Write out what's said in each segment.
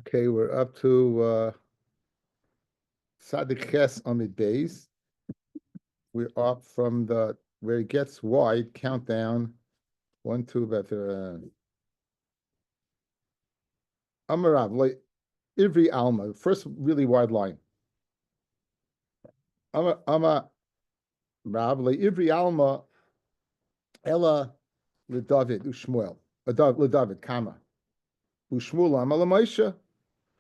Okay, we're up to Sadik Ches Amid Beis. We're up from the where it gets wide. Countdown 1, 2, but Amarav like Ivri Alma. First really wide line. Ama Rav like Ivri Alma Ella LeDavid Ushmuel LeDavid Kama Ushmuel Ama LeMoshe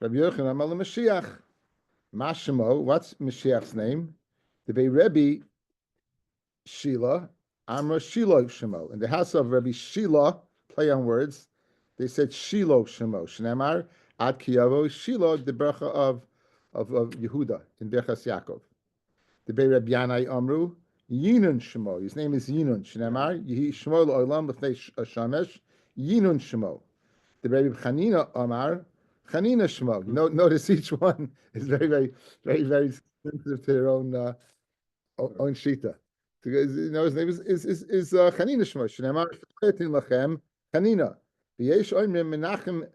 Rabbi Yochanan Ama LeMashiach Mashimo. What's Mashiach's name? The Bei Rebbe Sheila, Amra Shilo Shemo. In the house of Rabbi Sheila, play on words, they said Shilo Shemo. Shnemar Ad Kiyavo Shilo, the bracha of Yehuda in Berchas Yaakov. The Bei Rabbi Yanai Amru Yinun Shemo. His name is Yinun. Shnemar Yehi Shemo Olam B'fnei Shamesh Yinun Shemo. The Rabbi Chanina Amar Chanina Shemo. Notice each one is very, very, very, very sensitive to their own shita. Because his name is Chanina Shmo. Shneimar Shechetin Lachem Chanina. V'yesh oimrim Menachem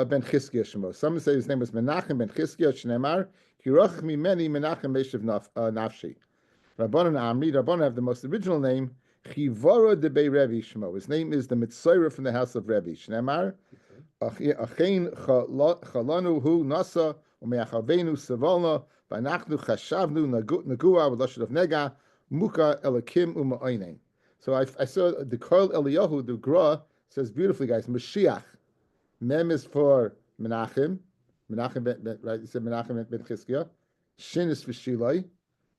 ben Chizkiah Shmo. Some say his name was Menachem ben Chizkiah. Shneimar Kirach Mimeni Menachem Meshav Nafshi. Rabbanan Amri. Rabbanan have the most original name. Chivara de Bei Rebbe Shmo. His name is the Mitzorah from the house of Rebbe. Shneimar Achein Chalanu Hu Nasa Umeachavenu Savalna. V'anachnu chashavnu nagua v'lashon of nega muka elakim uma'oinen. So I saw the Karl Eliyahu, the Gra, says beautifully, guys, Mashiach. Mem is for Menachem. Menachem ben, right? You said Menachem ben Chizkiah. Shin is for Shilai.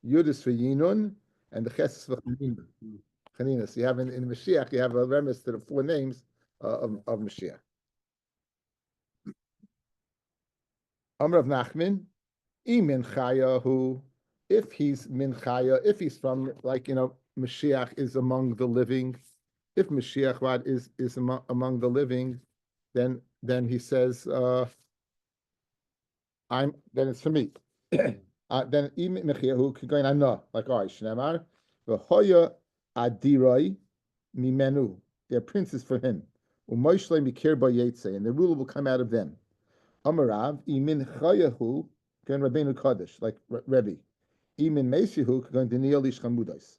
Yud is for Yinun. And the Ches is for Chanina. Chanina. So you have in Mashiach, you have a remiss to the four names of Mashiach. Amr of Nachman. Imin Chaya, who, if he's Min Chaya, if he's from, like, Mashiach is among the living, if Mashiach is among the living, then he says, then it's for me. Then Imin Chaya, who could go in Anna, like Shnemar, V'hoya Adirai Mimenu, their princes for him, U'moishle Mikir Bayetze, and the ruler will come out of them. Amarav, Imin Chayahu, going Rabbeinu Kaddish, like Rebbe. Imin Mesihu, going Daniel Ish Chamudas.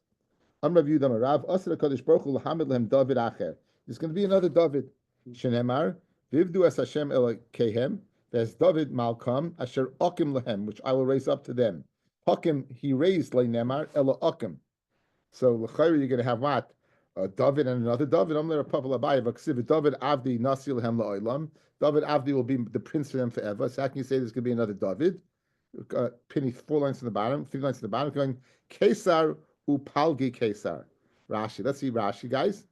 Amrav Yudam Arav, Asra Kaddish Baruch Hu, Lahamid Lehem David Acher. There's going to be another David. Shenemar, Vivdu Es Hashem Elokehem, there's David Malkam, Asher Okim Lehem, which I will raise up to them. Hakim, he raised Leinemar, Elo Okim. So, L'chayr, you're going to have what? David and another David. I'm there, Papa Labai, Vaksiv, David Avdi, Nasi Lehem La'olam. David Avdi will be the prince for them forever. So, how can you say there's going to be another David? Penny 4 lines in the bottom, 3 lines in the bottom, going Kesar upalgi Kesar. Rashi. Let's see Rashi, guys.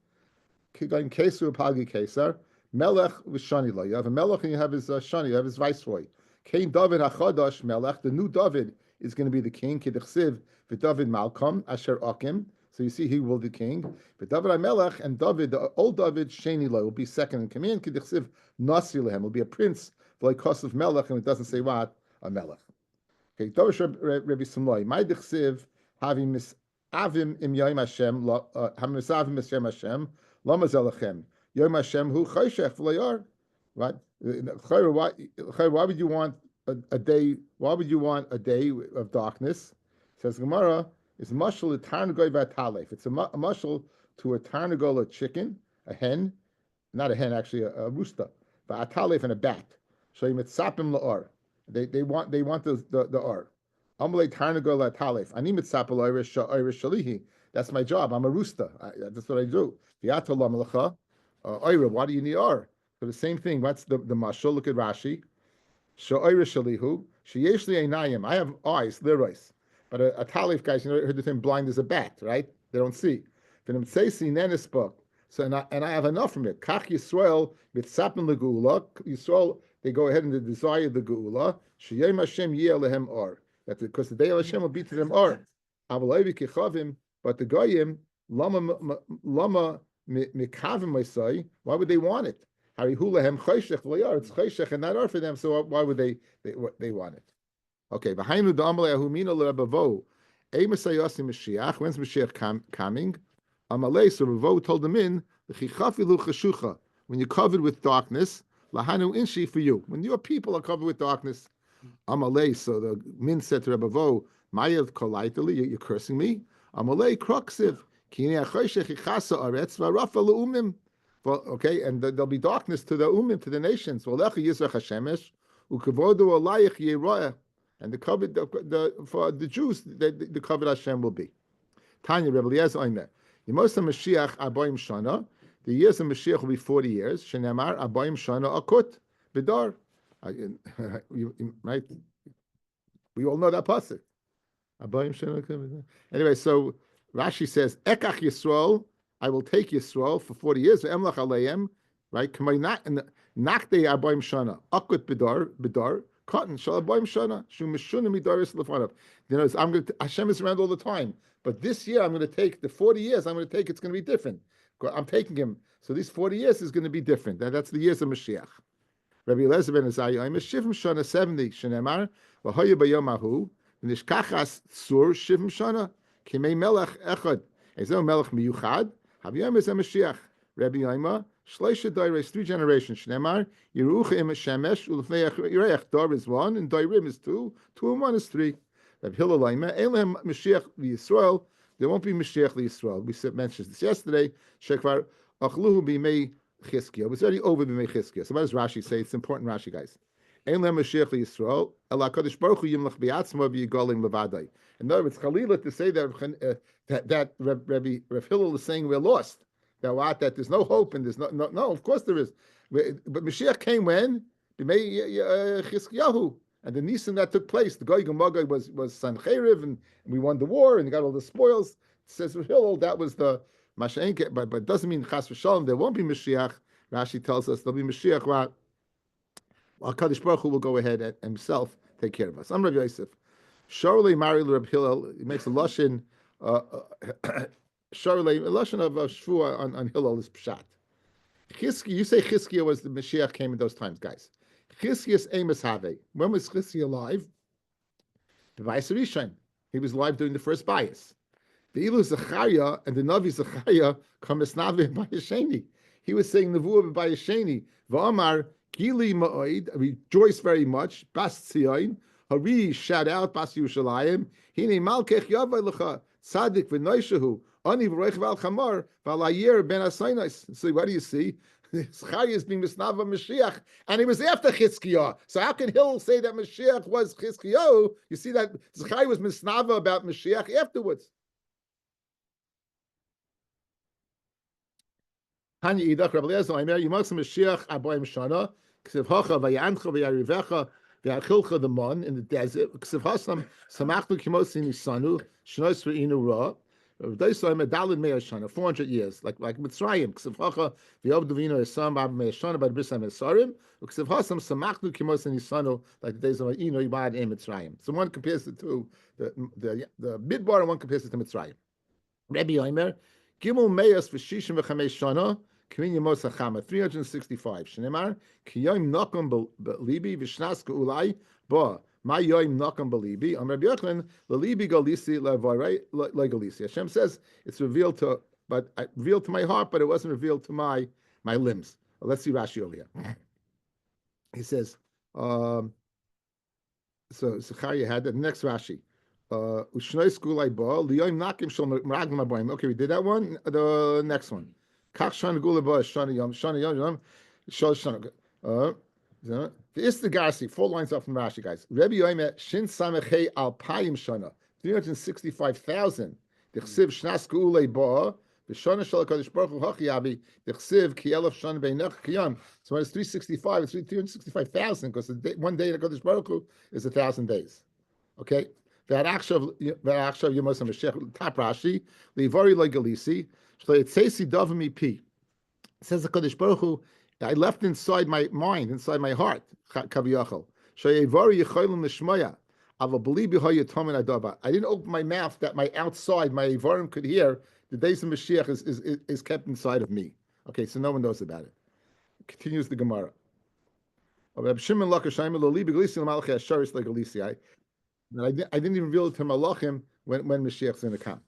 Going Kesar upalgi Kesar. Melech v'shani lo. You have a Melech and you have his shani. You have his viceroy. Kain David hachadash Melech. The new David is going to be the king. Kidechsiv v'David Malkam Asher Akim. So you see he will be king. But David HaMelech and David, the old David Shani lo, will be second in command. Kidechsiv Nasi lehem will be a prince like Kosav Melech, and it doesn't say what a Melech. Okay, Dorish Rabbi Simloi. My dechsiv having misavim im Yom Hashem, hamisavim is Yom Hashem, lama zelachem. Yom Hashem hu chayshech v'layar. Right? Why would you want a day? Why would you want a day of darkness? Says Gemara, it's mashal tarnagol v'atalef. It's a mashal to a tarnagol, a chicken, a hen, not a hen actually, a rooster, v'atalef and a bat. So you mitzapim la'or. They want the or. Amalei tarnagol atalef. Ani mitzapel irish shalihi. That's my job. I'm a rooster. That's what I do. V'yatol malacha. Oira. Why do you need or? So the same thing. What's the mashal? Look at Rashi. Sha'oira shalihu. Sheyesh li einayim. I have eyes, lirois. But a talif, guys, you know, heard the thing blind as a bat, right? They don't see. So and I have enough from it. Kach Yisrael mitzapim legula. Yisrael, they go ahead and they desire the geula. Sheyem Hashem yeh lehem or. That's because the day of Hashem will be to them or. Avalavi kichavim, but the goyim lama mikavim masai. Why would they want it? Harihu lehem chayshech v'layar. It's chayshech and not or for them. So why would they want it? Okay, behind the Amalei Ahumina leRabavo, Emasayasi Mashiach. When's Mashiach coming? Amalei, so Ravo told them in the Chichafilu Chashucha. When you're covered with darkness, Lahanu inshi for you. When your people are covered with darkness, Amalei. So the min said to Rabbi Vo, Mayel kolaitali, you're cursing me. Amalei kruksiv. Kini achoshech ichasa aretz v'arafa leumim. Well, okay, and there'll be darkness to the umim, to the nations. V'lecha yizrach hashemesh ukevodu alayich yeroah. And the covered for the Jews, the covered Hashem will be. Tanya Rebbe Eliezer Omer. Yemosa Mashiach Abayim Shana. The years of Mashiach will be 40 years. Shenemar Abayim Shana Akut Bidar. Right? We all know that pasuk. Abayim Shana Akut Bidar. Anyway, so Rashi says, Ekach Yisrael, I will take Yisrael for 40 years. Emlach Aleim. Right? Nakde Abayim Shana Akut Bidar. Cotton Shalabayim Shana Shumishuna Midaris Lefanav. You know, I'm going to Hashem is around all the time, but this year I'm going to take the 40 years. I'm going to take it's going to be different. I'm taking him, so these 40 years is going to be different. That's the years of Mashiach. Rabbi Eliezer ben Azariah, I'm a Shivim Shana 70 Shenemar v'Hoya Bayomahu v'Nishkachas Sur Shivim Shana Kimei Melech Echad Ezel Melech Miyuchad Haviyam is a Mashiach. Rabbi Yomi Shleisha Dairis 3 generations. Shnemar Yerucha Im Shemesh Ulfnei Yireich Dar is 1 and Dairim is 2. 2 and 1 is 3. Rabbi Hillel Laima Elam Mashiach Yisrael. There won't be Mashiach Yisrael. We mentioned this yesterday. Shekvar Achluhu Bimei Chizkiah. It's already over Bimei Chizkiah. So what does Rashi say? It's important, Rashi, guys. Elam Mashiach Yisrael. Ela Kadosh Baruch Hu Yimlach Biatzma V'Yigolim Levadai. In other words, Chalila to say that Rabbi Hillel is saying we're lost. That there's no hope and there's no. Of course there is, but Mashiach came when Chizkiyahu, and the Nisan that took place. The Gog and Magog was Sanhedrin, and we won the war and got all the spoils. It says Hillel that was the Mashiach, but it doesn't mean Chas v'Shalom there won't be Mashiach. Rashi tells us there'll be Mashiach. Well, Kadosh Baruch Hu will go ahead and himself take care of us. I'm Rabbi Yosef. Shorley married Rabbi Hillel. He makes a lashon. Sharlei, a lashon of shvua on Hillel is pshat. Chizkiah, you say Chizkiah was the Mashiach came in those times, guys. Chizkiah's Amos Have. When was Chizkiah alive? The Bayis Rishon. He was alive during the first bias. The Ilu Zechariah and the Navi Zechariah come Esnave Bayasheni. He was saying Nevuah Bayasheni. V'amar Gili Ma'oid, rejoice very much. Bas Tzion, Hari, shout out, Bas Yerushalayim. Hine Malkech Yavai Lecha, Tzadik V'noishahu. Ani v'roich v'al chamar v'alayer ben asainos. So what do you see? Zechariah is being Misnava Mashiach, and he was after Chizkiah. So how can Hillel say that Mashiach was Chizkiah? You see that Zechariah was Misnava about Mashiach afterwards. Tanya Idach Rabbi Eliezer Omer Yimos Mashiach Abayim Shana Ksiv Hacha Vayancha Vayarivecha Vayachilcha the Mon in the desert Ksiv Hasam Samachnu Kimosi Nisanu Shnos Ve'inu Ra. 400 years, like Mitzrayim. Ksevchacha v'yobduvino esam b'ab me'eshana b'ad b'risam esarim. Ksevchasam samachnu kimos and yisanu, like the days of Ino Yibad in Mitzrayim. So one compares it to the Midbar, and one compares it to Mitzrayim. Rabbi Yomer Gimel Me'as v'shishim v'chamesh shana K'min Yemos HaChama 365. Shneimar K'yom Nakom B'Libi V'Shnas K'Ulai Ba. My yoim nakam belibi. I'm Rabbi Yochanan lelibi galisi legalisi. Hashem says it's revealed to my heart, but it wasn't revealed to my limbs. Well, let's see Rashi over here. He says, so Zechariah had the next Rashi. Ushnoi skulai ba liyoim nakim shel meraglim abayim. Okay, we did that one. The next one. Kach shana gula ba shana yom shal shana. The Istagarsi, 4 lines up from Rashi, guys. Rabbi Yomer Shin Samechei Alpayim Shana 365,000. The Chsiv Shnas Kuulei Ba the Shana Shal Kadosh Baruch Hu Hachiyabi the Chsiv Ki Elef Shana Beinach Kiyam. So when it's 365, it's 365,000 because one day in Kadosh Baruch Hu is 1,000 days. Okay. That Akshav Yemos Mashiach Tap Rashi Livari Legalisi Shlei Tzesi Davami Pi. Says the Kadosh Baruch Hu. I left inside my mind, inside my heart. Kaviyachol. Shayevari yecholim nishmaya. I didn't open my mouth that my outside, my Evarim could hear. The days of Mashiach is kept inside of me. Okay, so no one knows about it. Continues the Gemara. I didn't even reveal it to Malachim when Mashiach's going to come.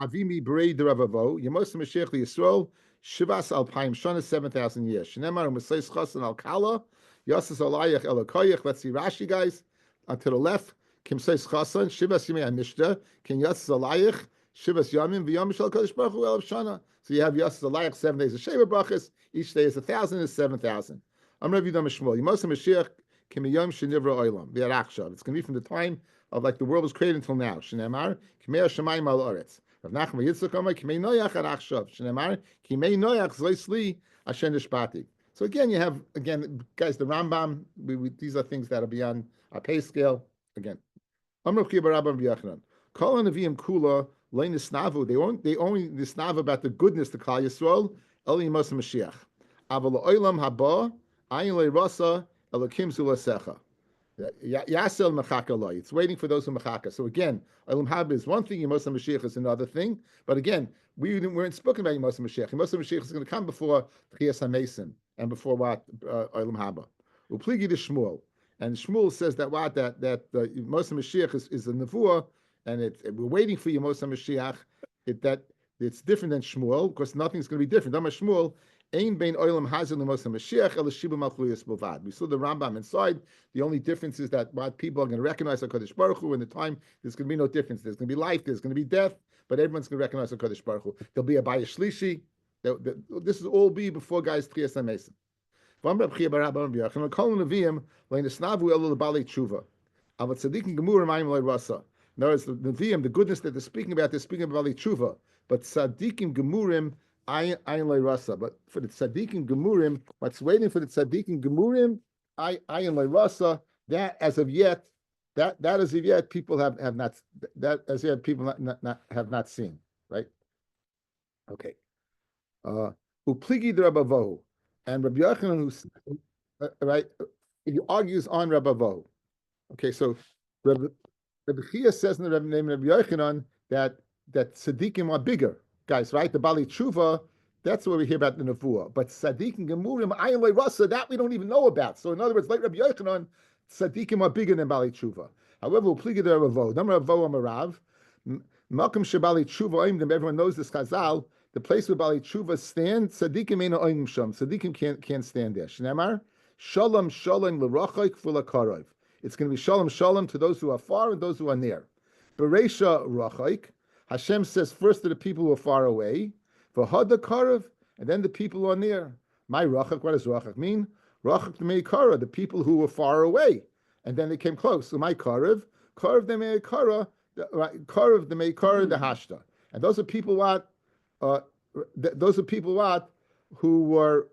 Avimi Berei Deravavo, Yemos Mashiach Yisrael, Shivas Alpayim Shana 7,000 years. Shnemar U'Meseis Chasan Al Kala Yasas Alayach Elokoyach. Let's see Rashi, guys. To the left, Kim Seis Chasan Shivas Yimei Amishta Kim Yasas Alayach Shivas Yamim V'Yam Shal Kodesh Baruch Hu Elav Shana. So you have Yasas Alayach 7 days of Sheva Brachas. Each day is 1,000 is 7,000. I'm Rabbi Yudam Shmuel. Yimos Mashiach Kim Yom Shenivra Olam V'Yarachshav. It's going to be from the time of like the world was created until now. Shneimar Kimei Shemayim Al Oretz. Rav Nachman Yitzchak Amar Kimei Noyach Arachshav. Shneimar Kimei Noyach Zloisli Asher Nishpati. So again, you have guys, the Rambam. These are things that are beyond our pay scale. Again, Amr Chiya Barabam V'Yachanan. Kol Neviim Kula Lein Nisnavu. They only nisnav about the goodness to Klal Yisrael. Eli Yimos Mashiach. Aval Olam Haba Ayin LeRasa Elokim Zulasecha. Yasel Mechaka. It's waiting for those who Mechaka. So again, Olam Haba is one thing, Yimos Mashiach is another thing. But again, we weren't spoken about Yimos Mashiach. Yimos Mashiach is going to come before Tchias HaMesim and before what Olam Haba. Upligi to Shmuel, and Shmuel says that the Yimos Mashiach is a nevuah, and we're waiting for Yimos Mashiach. That it's different than Shmuel because nothing's going to be different. Dama Shmuel. Ein bein olam hazil l'mos Mashiach el shiba malchuyos b'vad. We saw the Rambam inside. The only difference is that what people are going to recognize HaKadosh Baruch Hu in the time. There's going to be no difference. There's going to be life. There's going to be death. But everyone's going to recognize HaKadosh Baruch Hu. There'll be a Bayis Shlishi. This will all be before guys Tchias HaMesim. V'amr Rabbi Barabam B'Yachan Kol Neviim lein Snavu elu lebalei tshuva. Avat tzadikim gemurim ayim loy rasa. In other words, the Neviim, the goodness that they're speaking about balei tshuva. But tzadikim gemurim ayin loy rasa. But for the tzadikim gemurim, what's waiting for the tzadikim gemurim ayin loy rasa. That as of yet, people have not have not seen. Right? Okay. Upligi the Rabbi and Rabbi Yochanan, right? He argues on Rabbi Vo. Okay, so Rabbi Chia says in the name of Rabbi Yochanan that tzaddikim are bigger, guys, right? The Bali Tshuva, that's what we hear about the Nevuah. But tzaddikim gemurim ayin loy rasa, that we don't even know about. So in other words, like Rabbi Yochanan, tzaddikim are bigger than Bali Tshuva. However, upligi the Rabbi Vo. Number of Vo Amarav, Malcolm Shabali Tshuva Oimdim. Everyone knows this Chazal. The place where Bali Tshuva stand, tzaddikim eina oinim sham. Tzaddikim can't stand there. Shnemar, shalom shalom l'rachayk v'l'karov. It's going to be shalom shalom to those who are far and those who are near. Bereisha rachayk. Hashem says first to the people who are far away, v'hada karov, and then the people who are near. My rachayk. What does rachayk mean? Rachayk the meikara, the people who were far away, and then they came close. So my karov the meikara, karov the meikara the hashta, and those are people what. Those are people who are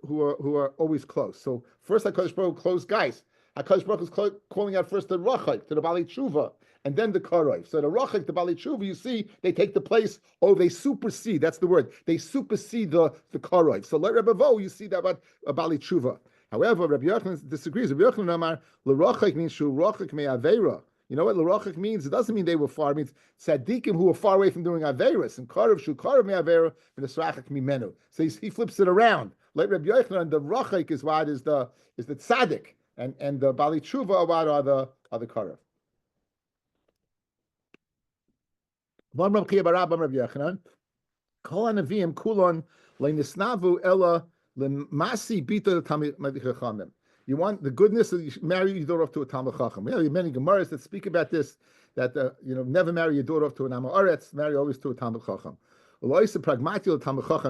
always close. So first, HaKadosh Baruch Hu close guys. HaKadosh Baruch Hu is calling out first the Rachayk, to the Bali Tshuva, and then the Karov. So the Rachayk, the Bali Tshuva, you see, they take the place. Oh, they supersede. That's the word. They supersede the Karov. So let Rabbi Vo, you see that about Bali Tshuva. However, Rabbi Yochanan disagrees. Rabbi Yochanan Amar l'Rachayk means shu Rachayk me'aveira. You know what l'rachak means? It doesn't mean they were far. It means tzaddikim who were far away from doing averis. And karav shu karav me avera and the srachak mimenu. So he flips it around. Like Rabbi Yochanan, the rachak is what is the tzaddik, and the bali tshuva what are the karav. One Rabbi Yochanan, kol hanavim kulon leinisnavu ella lemasi bita tamid. You want the goodness of you marry your daughter off to a Talmid Chacham. We have many Gemaras that speak about this, that never marry your daughter off to an Amoretz, marry always to a Talmid Chacham.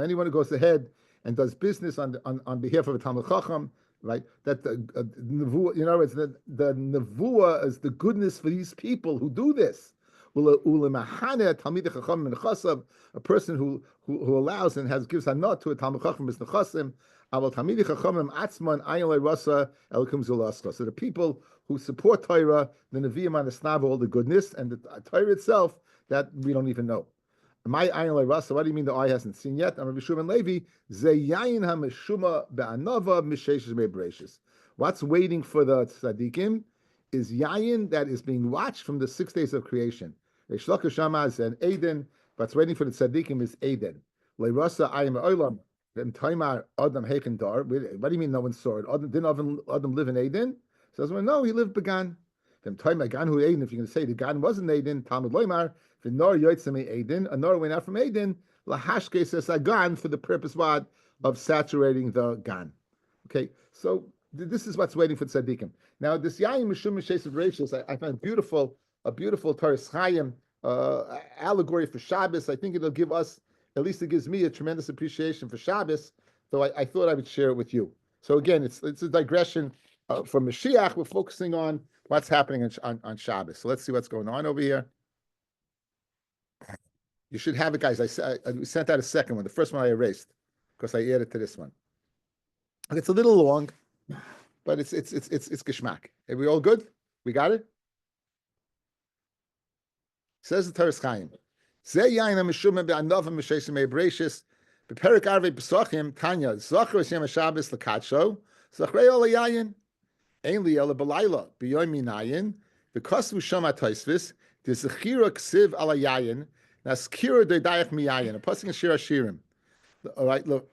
Anyone who goes ahead and does business on behalf of a Talmid Chacham, right? That the nevuah, it's the nevuah is the goodness for these people who do this. A person who allows and gives a nod to a Talmid Chacham is nechasim. So the people who support Torah, the Nevi'im understand all the goodness, and the Torah itself that we don't even know. My ayin le'rasa. What do you mean the eye hasn't seen yet? I'm Rabbi Shimon Levi. Zeyayin hameshuma be'anava misheishes me'breishis. What's waiting for the tzaddikim is yayin that is being watched from the 6 days of creation. Shlaka Shama is an Eden. What's waiting for the tzaddikim is Eden. Le'rasa ayin me'olam. What do you mean no one saw it? Didn't Adam live in Eden? Says, well, no, he lived Began. If you're going to say the Gan wasn't Eden, Talmud Loimar, the Nor Yotzame Eden, a Nor went out from Eden, Lahashke says Agan for the purpose what? of saturating the gan. Okay, so this is what's waiting for tzaddikim. Now, this yayin mishum mishes rachis, I find a beautiful Taras Chaim allegory for Shabbos. I think it'll give us, at least it gives me, a tremendous appreciation for Shabbos. So I thought I would share it with you. So again, it's a digression from Mashiach. We're focusing on what's happening on Shabbos. So let's see what's going on over here. You should have it, guys. I sent out a second one. The first one I erased because I added to this one. It's a little long, but it's geschmack. Are we all good? We got it? Says the Taras Chaim. Ze yayin ha-mishumah be'anova m'sheisim me'breshis be'perik arvei pesachim tanya zachar es yom ha-Shabbos l'kadsho zachrei ol ha-yayin ein li ela b'layla b'yom minayin v'kosvu sham ha-toisvis d'zechira ksiv al ha-yayin naskira do'dayach miyayin a pasuk in Shir HaShirim. All right, look.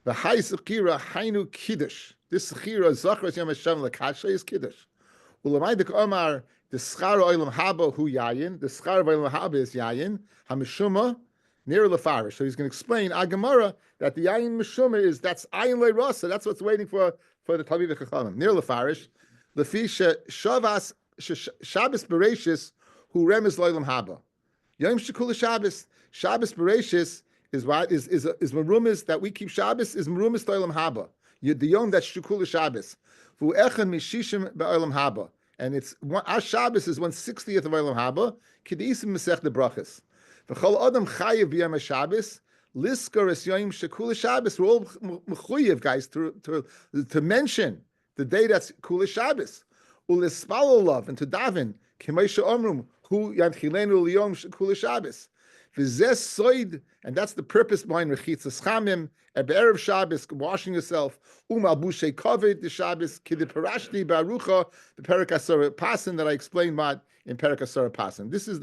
The high zechira hainu kiddush. This zechira zachar es yom ha-Shabbos l'kadsho is kiddush. U'lamaydik omar the schar oilam haba hu yayin. The schar of oilam haba is yayin. Hamishuma near lefarish. So he's going to explain Agamara that the yayin mishuma is that's ayin leirasa. That's what's waiting for the Talmidei Chachamim near lefarish. Lefisha shavas Shabbos bereshis hu remes loilam haba. Yom shekul Shabbos. Shabbos bereshis is what is merumas that we keep Shabbos is merumas loilam haba. The yom that's shekul Shabbos. Fu echan mishishim be'olam haba. And it's our Shabbos is 1/60th of Olam Haba. Kedisim Masech the Brachas. V'chol Adam Chayiv b'Yom Shabbos. Liskar es Yom Shekul Shabbos. We're all mechuyev, guys, to mention the day that's Kul Shabbos. Ulispalo love and to daven K'meisha Omrum Hu Yadchilenu Liyom Shekul Shabbos. V'zeh soid, and that's the purpose behind Rechitzas Chamim, at Erev Shabbos, washing yourself, Albushe Kovid, the Shabbos, Kidid Parashti, Barucha, the Perek Asara Pasan that I explained about in Perek Asara Pasan. This is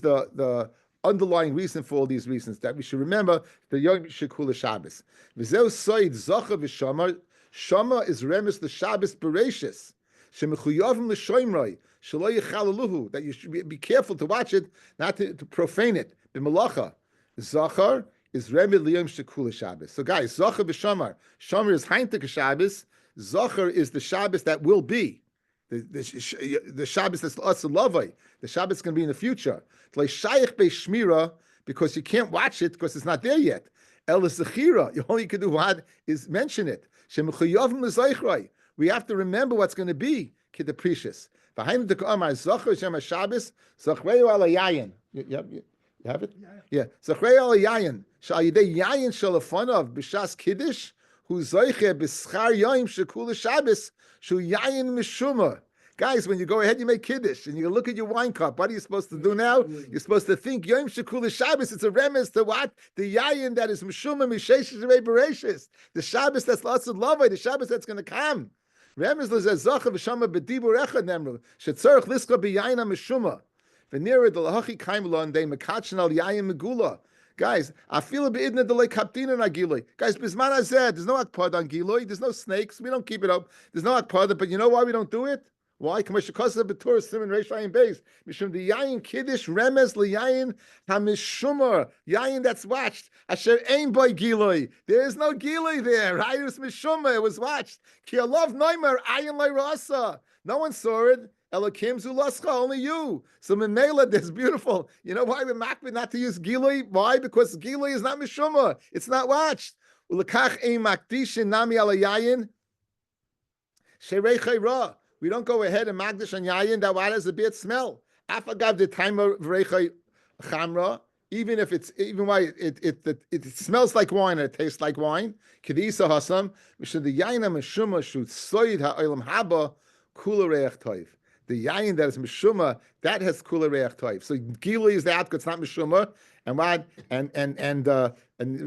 the underlying reason for all these reasons, that we should remember the Yom Shekula Shabbos. V'zeh soid Zocha v'Shama, Shama is remes the Shabbos Bereshis, Shemechuyavim l'Shoimroi, Shelo Yechalaluhu, that you should be careful to watch it, not to profane it. B'malacha, Zachar is remid liyom shekula Shabbos. So guys, Zachar b'Shamar. Shamar is Heintik Shabbos. Zachar is the Shabbos that will be. The Shabbos that's us lavai. The Shabbos is going to be in the future. It's like Shaykh Shmira, because you can't watch it because it's not there yet. El Zechira, you only can do what is mention it. Shemechuyavim l'Zaychrei. We have to remember what's going to be Kid Precious. Behind the Qamar Zachar Shem Shabbos Zachreu ala Yayin. You have it? Yeah. Zachrei ala Yayin. Shal Yidei Yayin Shalafonov B'Shas Kiddush Hu Zoiche B'Schar Yom Shekula Shabbos Shu Yayin Mishuma. Guys, when you go ahead, you make Kiddush, and you look at your wine cup. What are you supposed to do now? You're supposed to think Yom Shekula Shabbos. It's a remez to what? The Yayin that is Mishuma Misheshes Bereshis. The Shabbos that's lots of love. The Shabbos that's going to come. Remez l'zezacha v'shama b'dibur echad nemru shetzarich liska b'yayin mishuma v'nira d'lahachi kaimla and they mekatchen al yayin megula. Guys, I feel a bit idna delay kaptina na giloi. Guys, bisman hazeh, there's no akpad on giloi. There's no snakes. We don't keep it up. There's no akpad, but you know why we don't do it? Why? Kamashikosa b'tur simin reish ayin beis mishum the yayin kiddush remez liyayin hamishumar yayin that's watched asher ein boy giloi. There is no giloi there. Right? It was mishumar. It was watched. Ki alav noimer ayin leirasa. No one saw it. Elokim zulascha, only you. So Memela, that's beautiful. You know why we're makbid not to use giloi? Why? Because giloi is not mishumar. It's not watched. Ulakach ein makdishin nami ala yayin sherei chayra. We don't go ahead and magdish on yayin that what has a bad smell. Afagav the timer v'reicha chamra, even if it's why it smells like wine and it tastes like wine. Kedisa hasam mishum the yayin mishuma should soid ha'olam haba kula reich toiv. The yayin that is mishuma that has kula reich toiv. So gili is out because it's not mishuma, and what and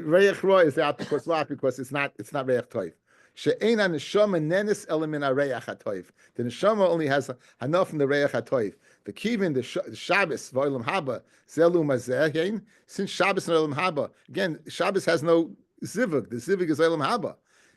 reich roy is out because what? Because it's not reich toiv. She'ena neshama nenis element areach hatoiv. The neshama only has enough from the reach hatoiv. The kivin the Shabbos v'olam haba zelu mazehin. Since Shabbos and olam haba again, Shabbos has no zivug. The zivug is olam haba.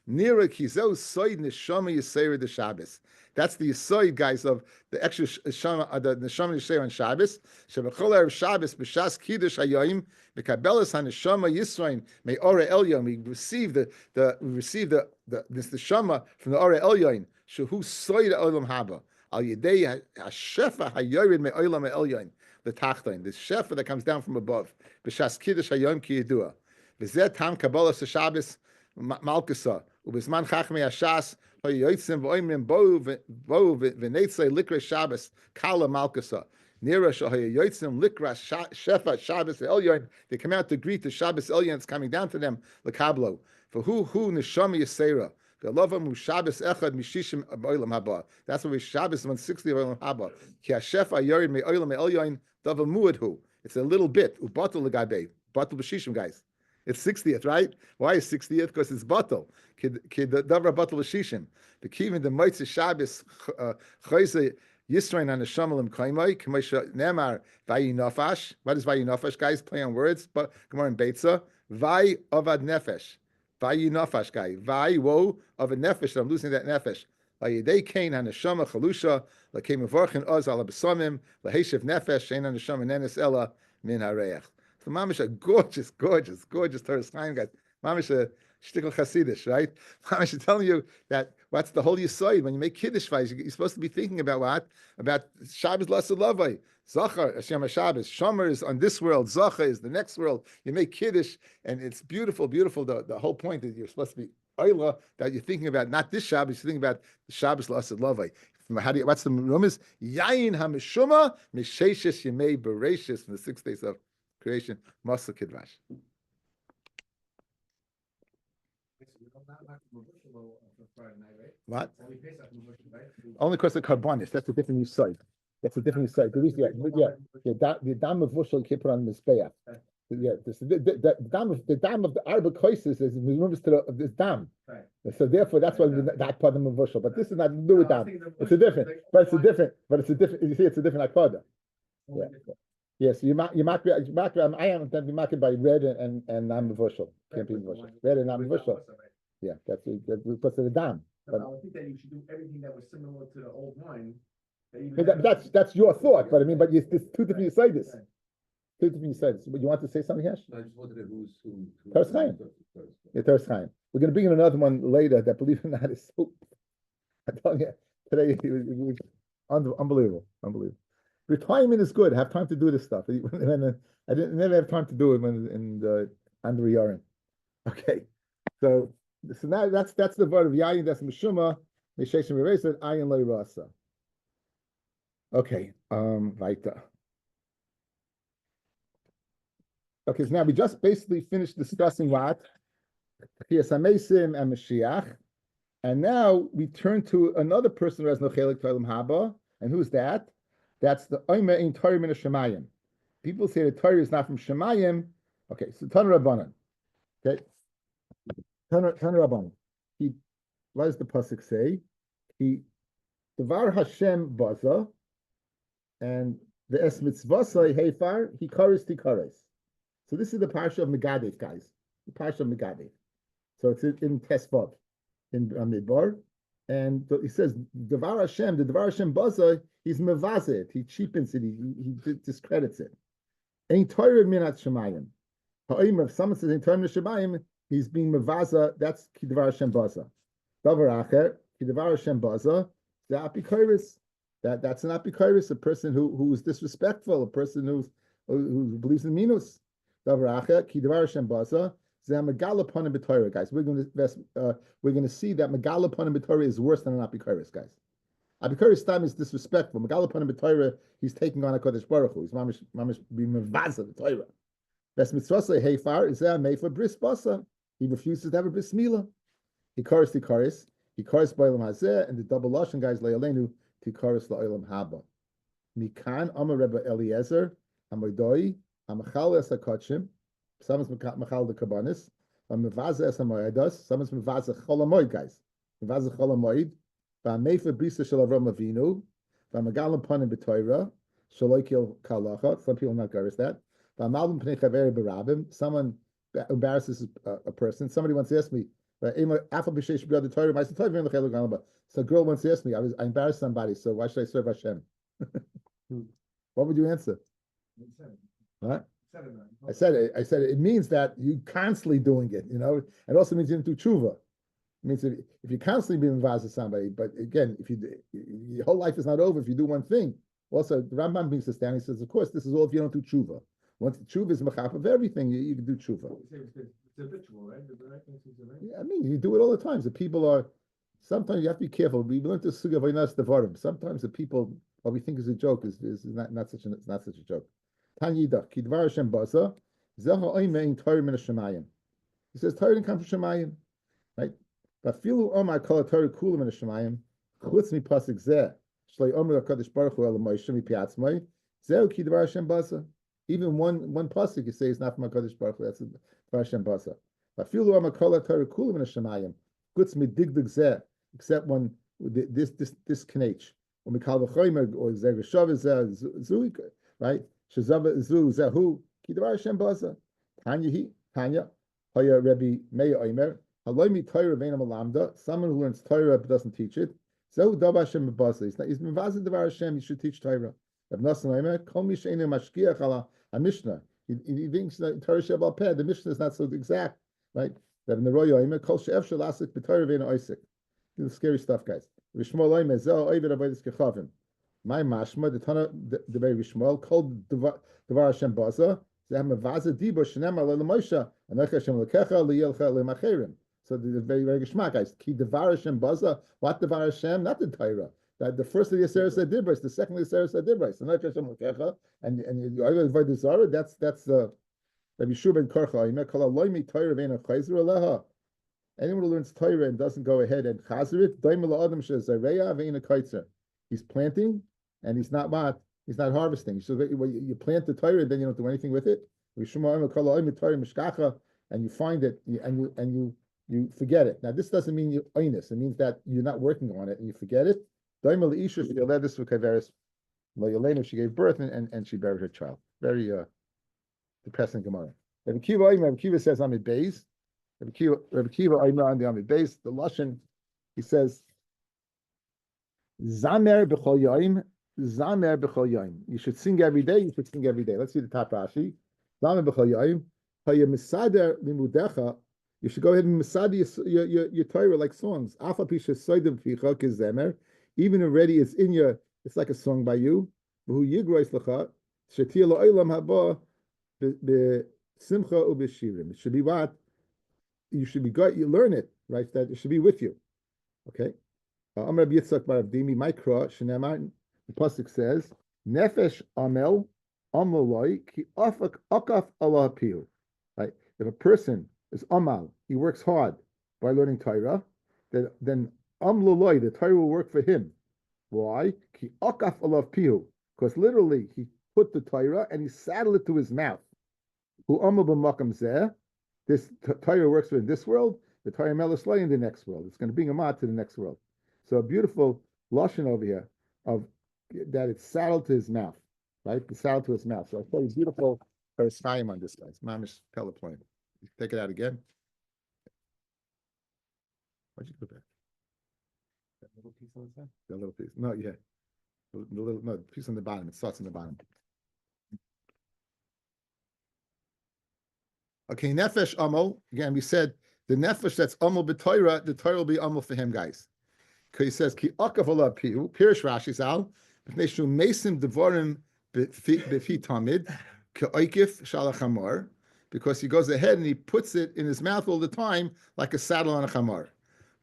Nira kizel soid neshama yisera the Shabbos. That's the soid, guys, of the extra shama, the neshama yisera on Shabbos. Shebachol erev Shabbos b'shas kiddush hayoyim b'kabelas haneshama yisrain may ora elyon. We receive the this neshama from the ora elyon. Shehu soid olam haba al yedei hashefa hayoyim me olam elyon. The tachton, the shefa that comes down from above. B'shas kiddush hayoyim ki yedua. V'zeh tam kabbalas Shabbos malkusa ubizman chachmei hashas hayoytzim v'oimrim bo v'neitzei likra Shabbos kala malkusa nira shahayoytzim likra shefa Shabbos elyon. They come out to greet the Shabbos elyon that's coming down to them lekablo for who neshama yisera. That's what we Shabbos 160 of Olam Haba. Ki hashefa yored me olam elyon davar muadhu. It's a little bit. Ubatul legabe. Batul b'shishim, guys. It's 60th, right? Why is 60th? Because it's batul. Ki davar batul b'shishim. The kivin the mitzvah Shabbos chayze yisrain on the shamalim kaimai k'moshe nemar vayinafash. What is vayinafash, guys? Play on words. But Gemara in Beitza. Vay avad nefesh. Vayi nafash, guy. Vayi woe of a nefesh. I'm losing that nefesh. Vayidei kain haneshama chalusha lakem mevorchin oz ala besamim laheshev nefesh shein haneshama nenes ella min hareich. So mamish a gorgeous Torah time, guys. Mamish a shtickle chasidish, right? Mamish is telling you that what's the whole yisoid when you make kiddush fires. You're supposed to be thinking about what? About Shabbos lasud lavai. Zachar, Hashem Shabbos. Shomer is on this world. Zachar is the next world. You make kiddush, and it's beautiful. The whole point is you're supposed to be oila, that you're thinking about not this Shabbos, you're thinking about the Shabbos lasud lavai. What's the room is? Yayin hamishuma misheshes yemei bereshis from the 6 days of creation. Masa kidvash. What? Only because of carbonis. That's a different side. That's a different side. The dam of vushal keep it on the mizbeach. Yeah, the dam of the Arba Koises is remembers to this dam. Right. So therefore, that's why that part of vushal. But this is not to do with dam. It's a different. You see, it's a different akpada. Yeah. Yes, you mark. I am to be marked by red and non-vushal. Can't be vushal. Red and non-vushal. Yeah, that's because of the dam. But I would think that you should do everything that was similar to the old wine. That's your thought, but I mean, there's two different sides. Two different sides. But you want to say something, Hash? I just wanted to who's who. Teres Chaim. Yeah, Teres Chaim. We're going to bring in another one later that, believe it or not, is so. I tell you, today it was unbelievable. Retirement is good. I have time to do this stuff. I never have time to do it when under Yarin. Okay, so now that's the word of Yayin. That's Mishuma. Misheshim Rereset Ayin Lei Rasa. Okay, weiter. Okay, so now we just basically finished discussing what? Chiyas HaMesim and Mashiach. And now we turn to another person who has no chelik to Olam Haba. And who's that? That's the Omer in Torah min Shemayim. People say the Torah is not from Shemayim. Okay, so Tan Rabbanan. Okay, Tan Rabbanan. What does the pasuk say? Devar Hashem baza, and the es mitzvasai heifar he kares tikares. So this is the parsha of Megadeth, guys. The parsha of Megadeth. So it's in Tesvav, in Midbar, and he says the Devar Hashem baza. He's mevazet. He cheapens it. He discredits it. Ain't Torah minat shemayim. Ha'omer, if someone says ain't Torah minat shemayim, he's being mevaza. That's kidavar Hashem baza. Davar acher kidavar Hashem baza. The apikoris. That's an apikoris. A person who is disrespectful. A person who believes in minus. Davar acher kidavar Hashem baza. Megala panim b'Torah, guys. We're going to see that megala panim b'Torah is worse than an apikoris, guys. Abikaris Stam is disrespectful. Megala panim b'Torah, he's taking on a Kodesh Baruch Hu. He's mamish being mevaza the Torah. Best mitzvah heifar is a mei for bris basa. He refuses to have a bris mila. He kares ba'olam hazeh, and the double lashon guys le'alenu tikares la'olam haba. Mikan amar Rebbe Eliezer amoidoi amachal es hakotshim. Someone's machal the kabanis. Mevaza es hamoedas. Someone's mevaza cholamoid, guys. Mevaza cholamoid. V'ameifa brisa shel Avram Avinu. V'amagalim panim b'Torah. Shaloikil kalacha. Some people not garis that. V'amalvim pnei chaver b'rabim. Someone embarrasses a person. Somebody once asked me, Right? So a girl once asked me, I embarrassed somebody, so why should I serve Hashem? What would you answer? Right? I said it means that you constantly doing it, It also means you didn't do tshuva. It means if you constantly being involved with somebody, but again, if your whole life is not over if you do one thing. Also, the Rambam brings this down. He says, of course, this is all if you don't do tshuva. Once the tshuva is machap of everything, you can do tshuva. It's habitual, right? Yeah, I mean, you do it all the time. The people are. Sometimes you have to be careful. We learned this suga v'ainas devarim. Sometimes the people, what we think is a joke, is not such a joke. Tanyida ki dvar Hashem basa zecha oimein Torah min hashemayim. He says Torah didn't come from Shemayim, right? But filu omar kol Torah kula min hashemayim chutz mi pasuk zeh shlei omer hakadosh baruch hu el Moshe mi piatzmai zeh ki dvar Hashem basa. Even one pasuk you say is not from hakadosh baruch hu. That's dvar Hashem basa. But filu omar kol Torah kula min hashemayim chutz mi digdig zeh, except when this knech when we call the choimer or zeh geshav zeh right. Shazava zu zahu ki dvar Hashem basa. Tanya haya Rabbi Meir Omer haloi mi Torah ve'ena malamda. Someone who learns Torah but doesn't teach it. Zahu davar Hashem basa. He's mevazed davar Hashem. You should teach Torah. Rav Nosson Omer kol mi she'enu mashkiach ala Mishnah. He thinks that Torah shebal peh. The Mishnah is not so exact, right? Rav Neroy Omer kol she'ef shel asik b'Torah ve'ena oisik. This is scary stuff, guys. Rishmol Omer zeh oivid avodas kechavim. My mashma the Tana the very Shmuel called Devar Hashem Baza. They have Mavaza Diba Shenem Ala Moshe and Hashem Lekecha Liyelcha Lemacherim. So the very Geshmak guys. Ki Devar Hashem Baza. What Devar Hashem? Not the Torah. That the first of the Aseres Adibris, the second of the Aseres Adibris. And Hashem Lekecha and you avoid the Zara. That's the Rabbi Shua ben Korcha. You call Loimi Torah Veina Chayzer Aleha. Anyone who learns Torah and doesn't go ahead and chazer it, Daimel Adam Shezareya Veina Kaitzer. He's planting. And he's not harvesting. So you plant the Torah, then you don't do anything with it. And you find it, and you forget it. Now this doesn't mean you oinus. It means that you're not working on it and you forget it. She gave birth and she buried her child. Very depressing Gemara. Rabbi Kiva says Amid Beis. Rabbi Kiva on the Amid Beis. The Lashon, he says, Zamer b'chol yoim. Zamer b'chol yoim. You should sing every day. You should sing every day. Let's see the top Rashi. Zamer b'chol yoim. Haya misader limudecha. You should go ahead and misadi your Torah like songs. Afa pisha soidim ficha kezemer. Even already it's in your. It's like a song by you. V'hu yigrois lecha. Shetia lo'olam haba b'simcha u'b'shirim. It should be what you should be. You learn it, right? That it should be with you. Okay. Amar Rabbi Yitzchak bar Avdimi Mikra Shenemar. The pasuk says, "Nefesh amel amaloi ki akaf Allah piu." Right? If a person is amal, he works hard by learning Torah, then amlaloi, the Torah will work for him. Why? Ki akaf Allah piu, because literally he put the Torah and he saddled it to his mouth. Who amal b'makam zeh. This Torah works for in this world. The Torah melaslo in the next world. It's going to bring him out to the next world. So a beautiful lashon over here of that it's saddled to his mouth, right? It's saddled to his mouth. So I thought it's beautiful Chaim on this, guys. Mamish Peloploin. Take it out again. Why'd you put that? That little piece on the side? That little piece. No, yeah. The piece on the bottom. It starts on the bottom. Okay, Nefesh Amol. Again, we said the Nefesh that's Amol b'Torah, the Torah will be Amol for him, guys. Because he says, Ki akav ala piu, Pirish Rashi Zal, B'fnei mesim devarim b'fi tamid, K'oikif shalachamar, because he goes ahead and he puts it in his mouth all the time like a saddle on a chamar.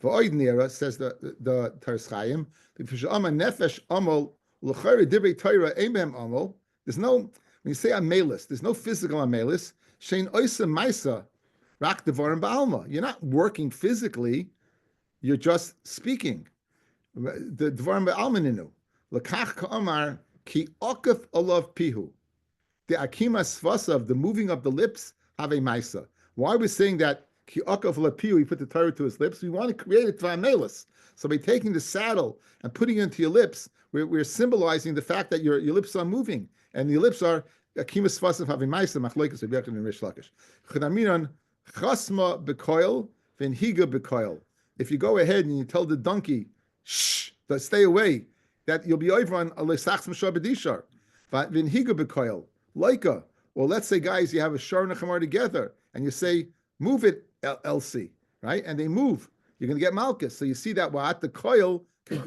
V'oid nira, says the Teres Chaim, B'fishama nefesh amol, l'chari divrei Torah emem amol. There's no, when you say amelis, there's no physical amelis. Shein oisa maisa, rak devarim ba'alma. You're not working physically, you're just speaking. The dvarim be'almaninu. L'kach ka'amar ki okaf olav pihu. The akima svasa of the moving of the lips have a maisa. Why are we saying that ki okaf olav pihu? He put the Torah to his lips. We want to create it tvamelis. So by taking the saddle and putting it into your lips, we're symbolizing the fact that your lips are moving and your lips are akima svasa have a maisa. Machloikas Rebbe and Rish Lakish. Chadamiran chasma bekoil Vinhiga bekoil. If you go ahead and you tell the donkey, shh, stay away, that you'll be over on Alesachs Mashabedishar. Vinhiga bekoil, Laika. Well, let's say, guys, you have a shar and a chamar together, and you say, move it, Elsie, right? And they move. You're going to get malchus. So you see that the coil can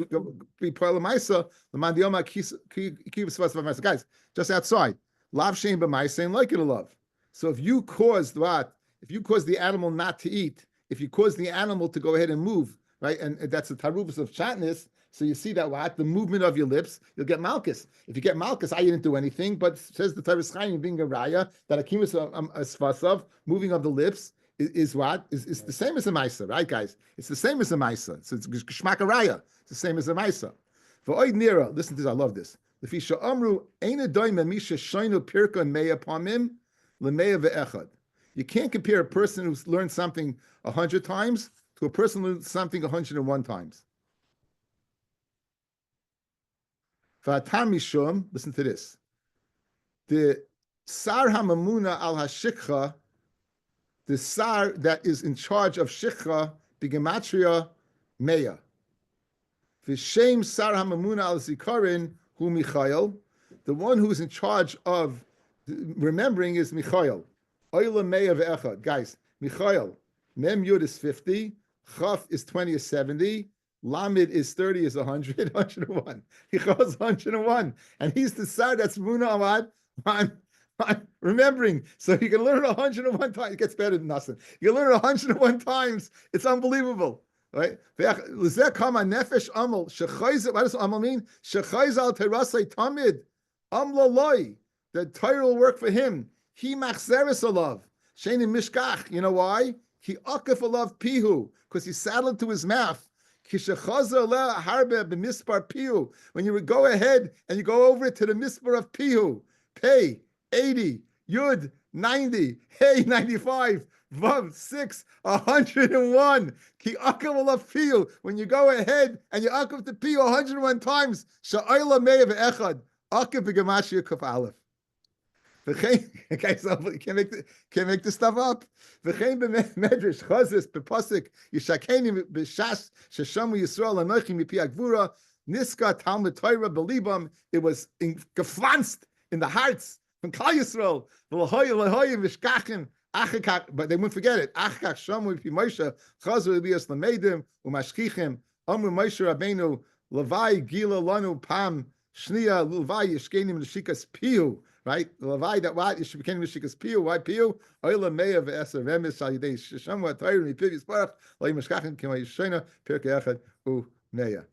be poilamaisa, the mandioma kivas. Guys, just outside. Lav shein b'maisa and like it a love. So if you caused what? If you cause the animal not to eat, if you cause the animal to go ahead and move, right? And that's the taruvus of chatness. So you see that the movement of your lips, you'll get malchus. If you get malchus, I didn't do anything, but says the Tavis Chaim being a raya that akimus asfasav, moving of the lips, is the same as a maisa, right, guys? It's the same as a maisa. It's geshmak raya. It's the same as a maisa. For oid nira, listen to this. I love this. Lefisha amru eina doima misha shoinu pirka and meya pamim lemeya ve'echad. You can't compare a person who's learned something 100 times to a person who learned something 101 times. V'atam mishum, listen to this. The sar hamamuna al hashikha, the sar that is in charge of shikha, bigematria meya. V'shem sar hamamuna al zikarin hu Michael. The one who is in charge of remembering is Michael. Oila meya ve'echad. Guys, Michael, mem yud is 50, chaf is 20 is 70, Lamed is 30 is 100, 101. He calls 101. And he's the side that's Muna Ahmad on remembering. So you can learn 101 times. It gets better than nothing. You can learn 101 times. It's unbelievable. Right? What does amal mean? Shechayz al terasei tamid. Amlaloi. The Torah will work for him. He machzeres alav. Shein mishkach. You know why? He akif alav pihu. Because he saddled to his mouth. When you would go ahead and you go over it to the mispar of pihu, pay 80, yud 90, hey 95, vav 6, 101. Ki akav of pihu. When you go ahead and you akav the pihu 101 times, sha'ayla me'ev echad akav b'gamashia kuf aleph. Okay, so you can't make this stuff up. V'chein b'medrash chazis b'pasik yishakeni b'shas sheshamu Yisrael anochi mipi agvura niska talmud Torah b'libam. It was geflanzt in the hearts from Klal Yisrael. V'lahoy v'shkachim achakak, but they wouldn't forget it. Achakak shamu mipi Moshe chazu elias lamedim u'mashkichim amru Moshe Rabbeinu levai gila lanu pam shniya levai yishkenim l'shikas piu. Right, Levi that what you should become Mishikas Piu. Why Piu? Oila Meya ve'Eser Remis Shalidei Shamwa Torah Mipivis Barach Lo Yimashkachin Kima Yishena Pirkei Echad U Meya.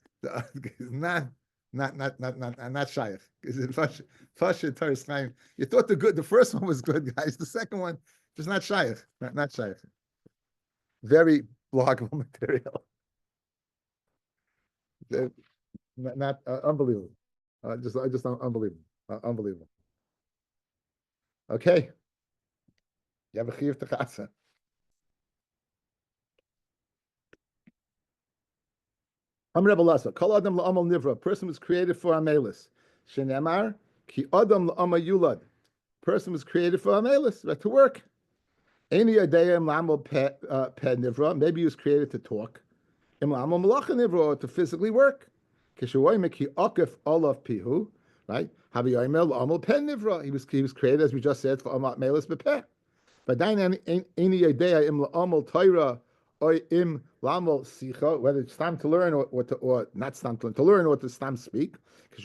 Not shaykh. Is it Fashe Torah Chaim? You thought the first one was good, guys. The second one just not shaykh. Not shaykh. Very bloggable material. Not unbelievable. Just unbelievable. Unbelievable. Okay. You have a chiyuv techasa. Am Rebbe Lasa. Kol adam la'amal nivra. A person was created for amelis. Shenemar ki adam la'amal yulad. Person was created for amelis, to work. Any adayim la'amal pet nivra. Maybe he was created to talk. Im la'amal malacha nivra, or to physically work. Kishawoyim ki akif olav pihu. Right? He was created, as we just said, for Amat Melis Bepeh. But then any idea im la'amal Torah or im la'amal sicha, whether it's time to learn or not time to learn or to time speak. Because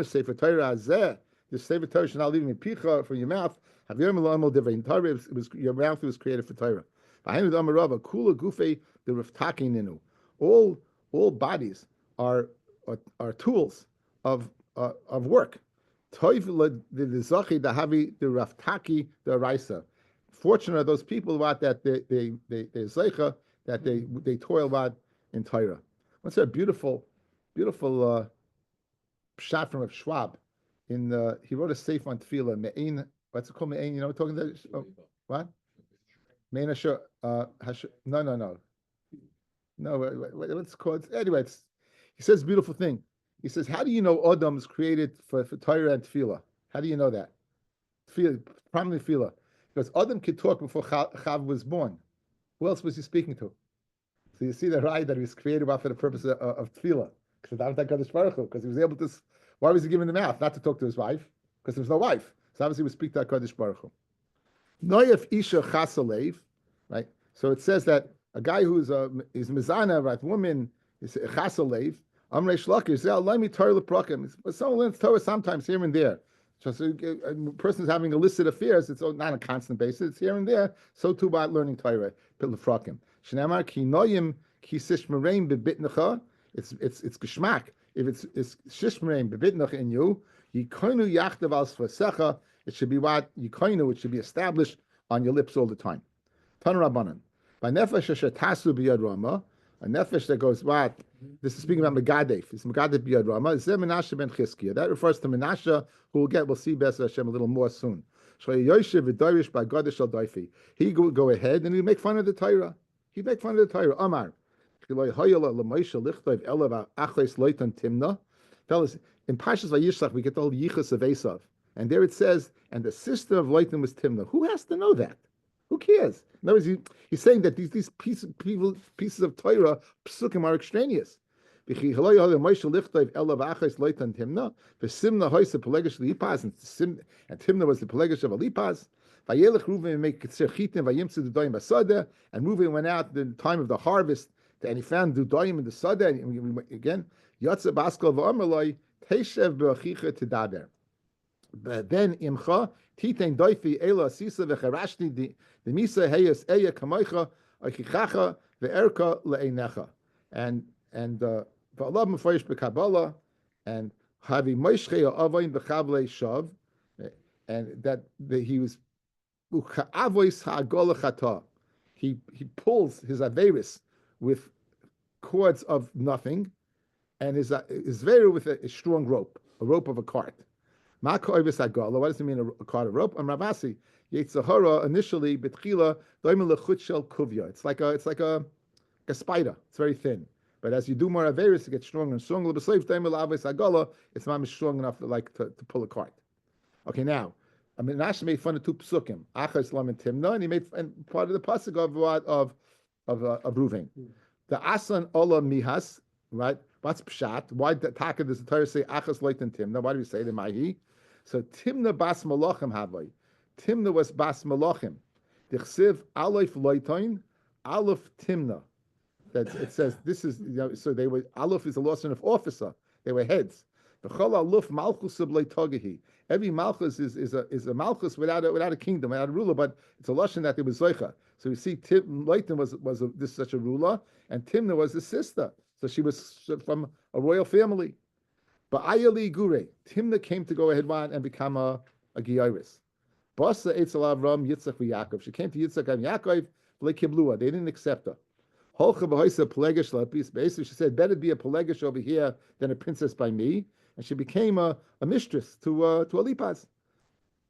Sefer Torah azeh, the Sefer Torah should not leave in picha from your mouth. Have your la'amal divrei Torah. Your mouth was created for Torah. Behind the Amarava kula gufe the riftaki ninu. All bodies are tools of work. Toiv the zachi the havi the raftaki the raisa. Fortunate are those people that they zeicha that they toil about in Torah. What's a beautiful shot from Rav Schwab in he wrote a seif on tefillah me'ein. What's it called me'ein? You know, talking about what? Me'ein asher. No. What's it called? Anyway, he says beautiful thing. He says, how do you know Adam is created for Torah and Tefillah? How do you know that? Primarily Tefillah. Because Adam could talk before Chav was born. Who else was he speaking to? So you see the right that he was created for the purpose of tefillah. Because he was able to. Why was he given the mouth? Not to talk to his wife, because there was no wife. So obviously, he would speak to HaKadosh Baruch Hu. Noyef isha chasalev, right? So it says that a guy who's is mizana, right? Woman is chasalev. Amrei shlakish zeh alami Torah leprakim. But someone learns Torah sometimes here and there. So a person is having illicit affairs. It's not on a constant basis. It's here and there. So too about learning Torah leprakim. Shnamar ki noyim ki sishmereim bebitnecha. It's geschmack. If it's shishmereim bebitnecha in you, yikoinu yachdav al svasecha. It should be what yikoinu. It should be established on your lips all the time. Tan Rabbanan. By nefesh shetasu biyad rama. A nefesh that goes what? This is speaking about Megadef. It's Megadef biyad rama. Zeh Menashe ben Chizkiah. That refers to Menashe, who we'll see Be'ez Hashem a little more soon. He go ahead and he make fun of the Torah. He make fun of the Torah. Amar. Fellas, in Pashas Vayishlach we get the whole Yichus of Esav, and there it says, and the sister of Leighton was Timnah. Who has to know that? Who cares? In other words, he's saying that these pieces of Torah, psukim, are extraneous. And Timnah was the Pelegish of Elipas. And Reuven went out in the time of the harvest, and he found Dudaim in the Sada. And again, Yatsa Baskal v'Amaloi Teshev b'Achicha Tidaber. But then Imcha Titein Doifi Ela Sisa v'Charashni the Misa Heyas Eya Kamoicha Achichacha v'Erka le'Einecha. And V'Alav Mefarish b'Kabbalah and Havi Moishchei Avayin b'Chavlei Shav, and that he was Avois Ha'Agola Chata. He pulls his Averis with cords of nothing, and his Vera with a strong rope, a rope of a cart. What does it mean, a cart of rope? Ravasi Yetzahara initially betchila doimel lechut shel kuvya. It's like a spider. It's very thin, but as you do more averis, it gets stronger and stronger. It's not strong enough to pull a cart. Okay, now Menashe made fun of two psukim, Achas Lam and Timna, and he made part of the pasuk of Reuven. The Asan Ola Mihas, right? What's pshat? Why does the Torah say Achas Loit and Timna? Why do we say the Mahi? So Timna bas Malachim havai. Timna was bas Malachim. Dichsiv Aleph Loitoin, Aleph Timna. That it says this is so they were Aleph is a loss of officer. They were heads. The Chol Aleph Malchus of Leitogahi. Every Malchus is a Malchus without a kingdom, without a ruler, but it's a lashon that it was Zoicha. So we see Leighton was such a ruler, and Timna was his sister. So she was from a royal family. But Ayali Gure, Timna came to go ahead and become a Giyaris. Basa Eitzel Avram, Yitzchak v'Yaakov. She came to Yitzchak and Yaakov, Kiblua. They didn't accept her. Holcha b'hoisa Pelegish lapis. Basically, she said, better be a Pelegish over here than a princess by me. And she became a mistress to Elipas.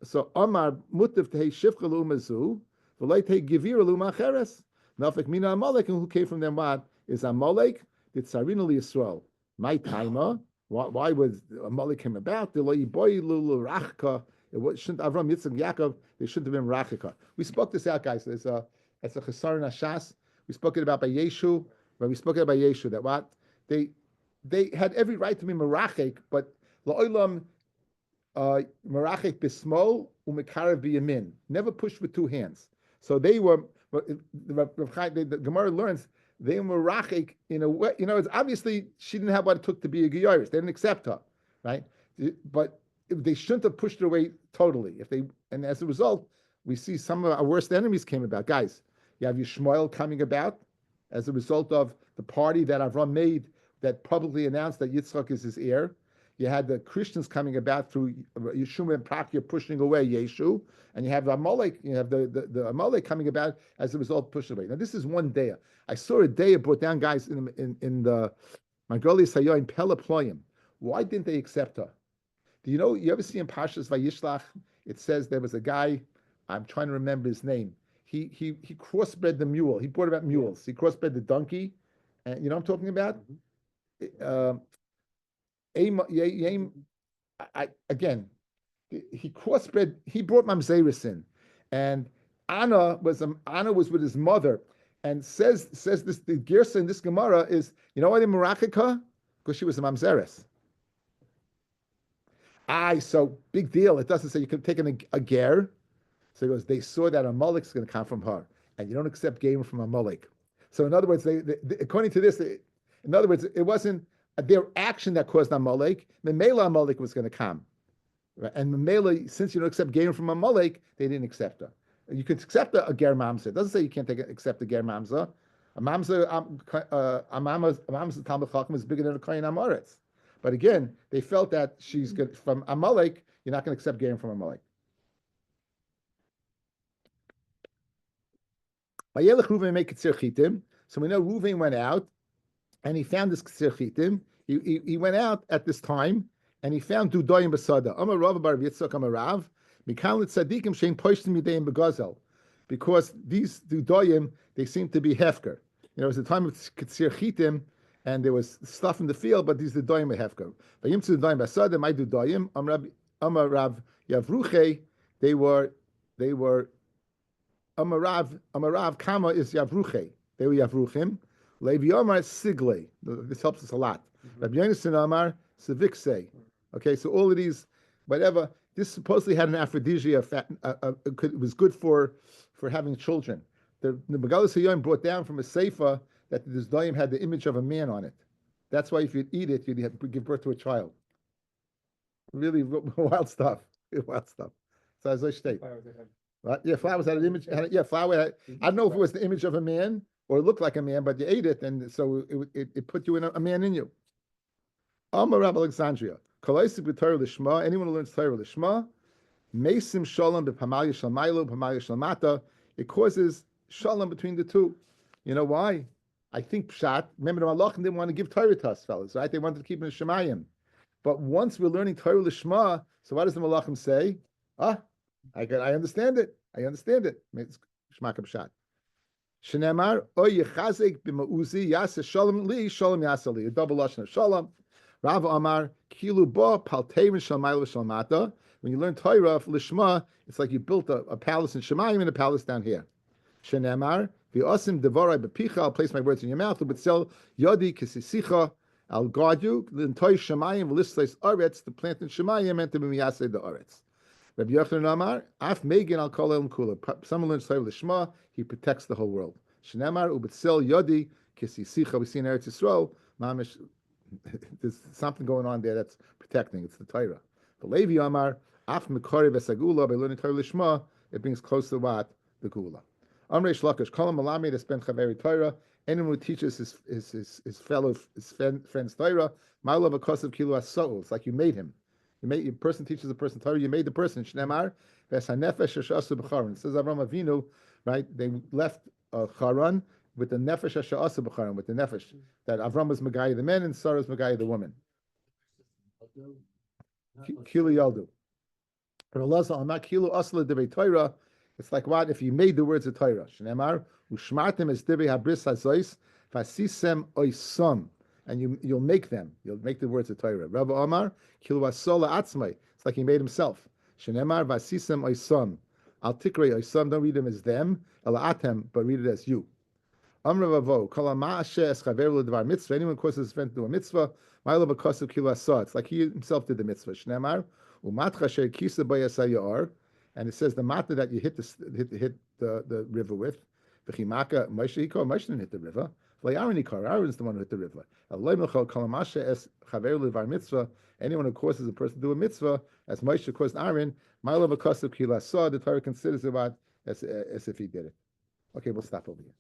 So Amar Mutav Tehei Shifcha Lumazu, V'lei Tehei Givira Lumacheres. Nafik Mina Amalek, and who came from them what? Is Amalek, the Tsarina Yisrael. My timer. Why was Amalek came about? The Loi Boy Lulu Rachka. It shouldn't Avram Yitzchak Yaakov. They shouldn't have been Rachika. We spoke this out, guys. It's a Chesar Nashas. We spoke it about by Yeshu. When we spoke it about Yeshu, that what they had every right to be Merachik, but La'olam Merachik bismol umekarev biyamin. Never pushed with two hands. So they were. The Gemara learns they were Merachik in a way. It's obviously she didn't have what it took to be a Geyaris. They didn't accept her, right? But they shouldn't have pushed her away totally. And as a result, we see some of our worst enemies came about. Guys, you have Yishmael coming about as a result of the party that Avram made that publicly announced that Yitzchak is his heir. You had the Christians coming about through Yeshua and Prakya pushing away Yeshu, and you have Amalek. You have the Amalek coming about as a result pushing away. Now this is one day. I saw a day brought down guys in the Magoli Sayo in Peloployim. Why didn't they accept her? Do you know? You ever see in Pashas Vayishlach? It says there was a guy. I'm trying to remember his name. He crossbred the mule. He brought about mules. He crossbred the donkey, and you know what I'm talking about. Again, he crossbred. He brought Mamzeris in, and Anna was with his mother. And says this the Girsa in this Gemara is, you know why they Merakika? Because she was a Mamzeres. So big deal. It doesn't say you can take a ger. So he goes, they saw that Amalek is going to come from her, and you don't accept game from Amalek. So in other words, they according to this, in other words, it wasn't their action that caused Amalek. Memela Amalek was going to come, right? And Memela, since you don't accept game from Amalek, they didn't accept her. You could accept a ger mamza. It doesn't say you can't accept a ger mamza. A mamza, a mamza Talmud Chacham is bigger than a kohen Amoritz. But again, they felt that she's good from Amalek. You're not going to accept game from Amalek. So we know Reuven went out and he found this Ksir Chitim. He went out at this time and he found Dudoyim Basada. Amar Rav Bar Yitzchak Amar Rav, Mikal Tzadikim Shein Poishtim Yudayim Begazel. Because these Dudoyim, they seem to be Hefker. You know, it was the time of Ksir Chitim and there was stuff in the field, but these Dudoyim are Hefker. Vayim Tzu Dudoyim Basada, my Dudoyim, Amar Rav Yavruche, they were Amarav Kama is Yavruche. They were Yavruchim. Levi Omar Sigle. This helps us a lot. Rabbi Yonasan Amar Savikse. Okay, so all of these, whatever. This supposedly had an aphrodisiac. It was good for having children. The Megalos Hayyim brought down from a sefer that this dayim had the image of a man on it. That's why if you'd eat it, you'd have to give birth to a child. Really wild stuff. Wild stuff. So as I state. Right? Yeah, flowers had an image. Flower had, I don't know if it was the image of a man or it looked like a man, but you ate it, and so it put you in a man in you. Amar Rav Alexandria. Anyone who learns Torah Lishma, Mesim Shalom b'Pamalya Shalmaylo, Pamalya Shalmata, it causes Shalom between the two. You know why? I think Pshat, remember the Malachim didn't want to give Torah to us, fellas, right? They wanted to keep it in Shemayim. But once we're learning Torah Lishma, so what does the Malachim say? I understand it. It's Shmaka Pshat. Shenemar, oy yechazek b'ma'uzi yasa shalom li, shalom yasa li. A double lashon of shalom. Rav Amar, kilu bo palteirin shalmayl v'shalmata. When you learn Torah lishma, it's like you built a palace in Shemayim and a palace down here. Shenemar, v'osim devarai b'picha, I'll place my words in your mouth, u'b'tzel yodi kisisicha, I'll guard you, l'ntoy Shemayim v'lisleis aretz, to plant in Shemayim and to be miyaseh the aretz. Rabbi Yochanan Amar, Af Megan al Kol El Kula. Someone learns Torah Lishma, he protects the whole world. Shenemar ubetzel Yodi Kisisicha. We see in Eretz Yisrael, Mamish. There's something going on there that's protecting. It's the Torah. But Levi Amar, Af Mekori Vesagula. By learning Torah Lishma, it brings close to what the Gula. Amrei Shlakish Kolam Malami to spend Chaveri Torah. Anyone who teaches his friend's Torah, Ma'alav Akosav Kilu Asol. It's like you made him. A person teaches a person Torah. You made the person. Shnemar v'sanefesh shashu b'charon. It says Avram Avinu, right? They left Charan with the nefesh shashu b'charon, with the nefesh that Avram was Megaya the men and Sarah was Megaya the woman. Kilu yaldu. But Allah says, "Amak kilu asla devei Torah." It's like what if you made the words of Torah? Shnemar ushmartem es devei habris hazois fasisem oisam. And you'll make them. You'll make the words of Torah. Rabbi Omar, Kilu Asola Atzmai. It's like he made himself. Shenemar Vasisem Oisam. Al Tikre Oisam. Don't read them as them, Ela Atem, but read it as you. Amr Vavo, Kalama Ashe Eschaver L'Dvar Mitzvah. Anyone causes his friend to do a mitzvah, Ma'ila B'Kosav Kilu Asa. It's like he himself did the mitzvah. Shenemar Umatcha She Kisa Bayasayar. And it says the mata that you hit the river with. V'chimaka Moshe Hiko. Moshe didn't hit the river. Aaron is the one who hit the river. Anyone who causes a person to do a mitzvah, as Moshe caused Aaron, the Torah considers it as if he did it. Okay, we'll stop over here.